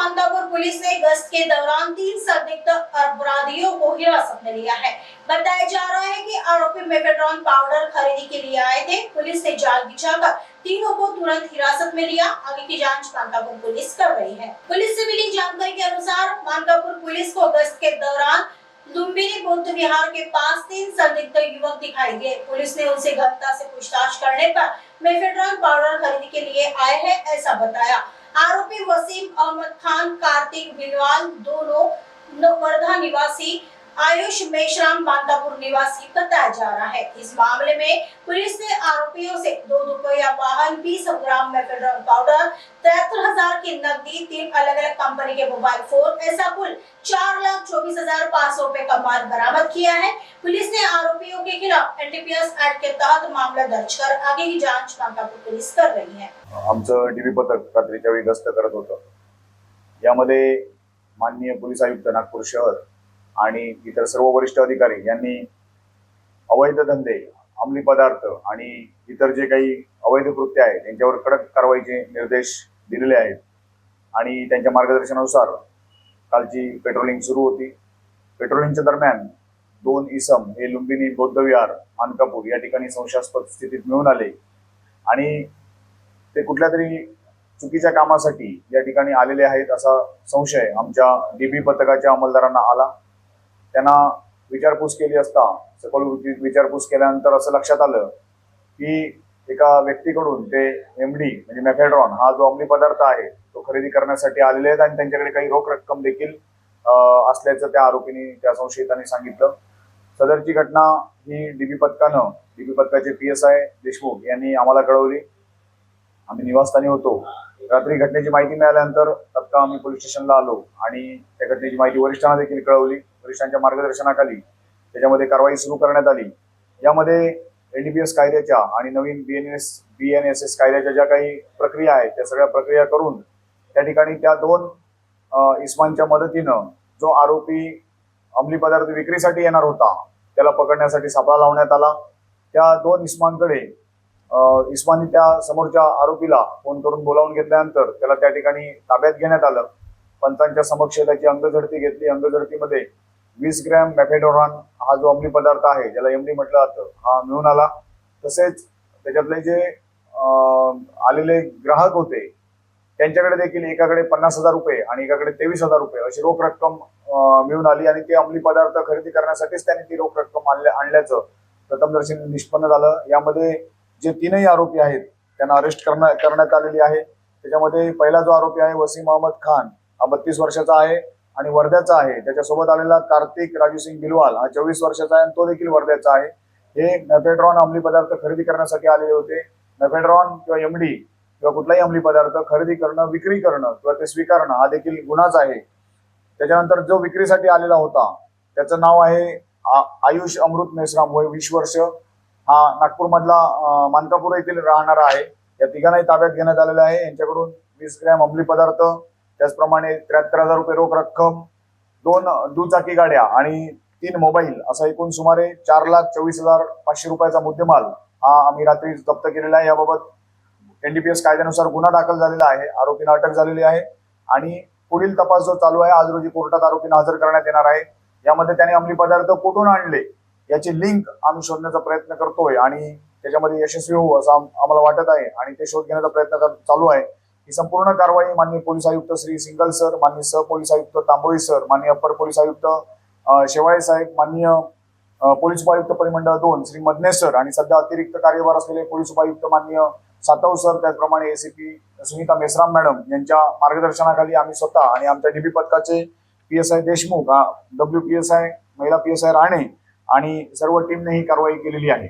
Mankapur police ने गश्त के दौरान 3 संदिग्ध अपराधियों को हिरासत में लिया है। बताया जा रहा है कि आरोपी मेफेड्रॉन पाउडर खरीदी के लिए आए थे। पुलिस ने जाल बिछाकर तीनों को तुरंत हिरासत में लिया। आगे की जांच मानकापुर पुलिस कर रही है। पुलिस से मिली जानकारी के अनुसार मानकापुर पुलिस को गश्त के दौरान लुम्बिनी बौद्ध विहार के पास 3 संदिग्ध युवक दिखाई दिए। पुलिस ने उनसे गहनता से पूछताछ करने पर मेफेड्रॉन पाउडर खरीदी के लिए आए हैं ऐसा बताया। आरोपी वसीम अहमद खान, कार्तिक बिलवाल दोनों वर्धा निवासी, आयुष मेश्राम मानकापुर निवासी बताया जा रहा है। इस मामले में पुलिस ने आरोपियों से 2 रुपया वाहन, 20 ग्राम मेफेड्रॉन पाउडर, 73,000 की नकदी, 3 अलग-अलग कंपनी के मोबाइल फोन, ऐसा कुल 4,24,500 रुपए का माल बरामद किया है। पुलिस ने आरोपियों के खिलाफ एनडीपीएस एक्ट के तहत मामला दर्ज कर आगे की जांच मानकापुर पुलिस कर रही है। आमचं डीबी पथक रात्रीच्या वेळी गस्त करत होतं। यामध्ये माननीय पोलीस आयुक्त नागपूर शहर आणि इतर सर्व वरिष्ठ अधिकारी यांनी अवैध धंदे, अंमली पदार्थ आणि इतर जे काही अवैध कृत्य आहे त्यांच्यावर कडक कारवाईचे निर्देश दिलेले आहेत आणि त्यांच्या मार्गदर्शनानुसार कालची पेट्रोलिंग सुरू होती। पेट्रोलिंगच्या दरम्यान 2 इसम हे लुम्बिनी बौद्ध विहार मानकापूर या ठिकाणी संशयास्पद स्थितीत मिळून आले आणि ते कुठल्या तरी चुकीच्या कामासाठी या ठिकाणी आलेले आहेत असा संशय आमच्या डीबी पथकाच्या अंमलदारांना आला। त्यांना विचारपूस केली असता सखोल विचारपूस केल्यानंतर असं लक्षात आलं की एका व्यक्तीकडून ते एमडी म्हणजे मेफेड्रॉन हा जो अंमली पदार्थ आहे तो खरेदी करण्यासाठी आलेले आहेत आणि त्यांच्याकडे काही रोख रक्कम देखील असल्याचं त्या आरोपीने, त्या संशयिताने सांगितलं। सदरची घटना ही डीबी पथकाचे पीएसआय देशमुख यांनी आम्हाला कळवली। आम्ही निवासस्थानी होतो। रात्री घटनेची माहिती मिळाल्यानंतर तत्काळ आम्ही पोलीस स्टेशनला आलो आणि त्या घटनेची माहिती वरिष्ठांना देखील कळवली। वरिष्ठांच्या मार्गदर्शनाखाली त्याच्यामध्ये कारवाई सुरू करण्यात आली। यामध्ये एनडीपीएस कायद्याच्या आणि नवीन बीएनएसएस कायद्याच्या ज्या काही प्रक्रिया आहेत त्या सगळ्या प्रक्रिया करून त्या ठिकाणी त्या 2 इसमांच्या मदतीनं जो आरोपी अंमली पदार्थ विक्रीसाठी येणार होता त्याला पकडण्यासाठी सापळा लावण्यात आला। त्या 2 इसमांकडे इस्मानी त्या समोरच्या आरोपीला फोन करून बोलावून घेतल्यानंतर त्याला त्या ठिकाणी ताब्यात घेण्यात आलं। पंचांच्या समक्ष त्याची अंगझडती घेतली। अंगझडतीमध्ये 20 ग्रॅम मेफेड्रॉन हा जो अंमली पदार्थ आहे ज्याला एमडी म्हटलं जातं हा मिळून आला। तसेच त्याच्यातले जे आलेले ग्राहक होते त्यांच्याकडे देखील एकाकडे 50,000 रुपये आणि एकाकडे 23,000 रुपये अशी रोख रक्कम मिळून आली आणि ते अंमली पदार्थ खरेदी करण्यासाठीच त्यांनी ती रोख रक्कम आणल्याचं प्रथमदर्शी निष्पन्न झालं। यामध्ये जे 3ही आरोपी आहेत त्यांना अरेस्ट करण्यात आलेली आहे। त्याच्यामध्ये पहिला जो आरोपी आहे वसीम अहमद खान हा 32 वर्षाचा आहे आणि वर्ध्याचा आहे। त्याच्यासोबत आलेला कार्तिक राजूसिंग बिलवाल हा 24 वर्षाचा आहे आणि तो देखील वर्ध्याचा आहे। हे मेफेड्रॉन अंमली पदार्थ खरेदी करण्यासाठी आलेले होते। मेफेड्रॉन किंवा एमडी किंवा कुठलाही अंमली पदार्थ खरेदी करणं, विक्री करणं किंवा ते स्वीकारणं हा देखील गुन्हाच आहे। त्याच्यानंतर जो विक्रीसाठी आलेला होता त्याचं नाव आहे आयुष अमृत मेश्राम, वय 20 वर्ष, हा नागपूर मधला मानकापूर येथील राहणारा आहे। या तिघांनाही ताब्यात घेण्यात आलेलं आहे। यांच्याकडून 20 ग्रॅम अंमली पदार्थ, त्याचप्रमाणे 73,000 रुपये रोख रक्कम, 2 दुचाकी गाड्या आणि 3 मोबाईल असा एकूण सुमारे 4,24,500 रुपयाचा मुद्देमाल हा आम्ही रात्री जप्त केलेला आहे। याबाबत एनडीपीएस कायद्यानुसार गुन्हा दाखल झालेला आहे। आरोपींना अटक झालेली आहे आणि पुढील तपास जो चालू आहे आज रोजी कोर्टात आरोपींना हजर करण्यात येणार आहे। यामध्ये त्याने अंमली पदार्थ कुठून आणले याची लिंक आम्ही शोधण्याचा प्रयत्न करतोय आणि त्याच्यामध्ये यशस्वी होऊ असं आम्हाला वाटत आहे आणि ते शोध घेण्याचा प्रयत्न चालू आहे। ही संपूर्ण कारवाई माननीय पोलीस आयुक्त श्री सिंगल सर, माननीय सहपोलीस आयुक्त तांबोळी सर, माननीय अप्पर पोलीस आयुक्त शेवाळे साहेब, माननीय पोलीस उपायुक्त परिमंडळ 2 श्री मदनेश सर आणि सध्या अतिरिक्त कार्यभार असलेले पोलीस उपायुक्त माननीय सातव सर, त्याचप्रमाणे एसीपी सुनीता मेश्राम मॅडम यांच्या मार्गदर्शनाखाली आम्ही स्वतः आणि आमच्या डीबी पथकाचे पीएसआय देशमुख, WPSI महिला पीएसआय राणे आणि सर्व टीमने ही कारवाई केलेली आहे।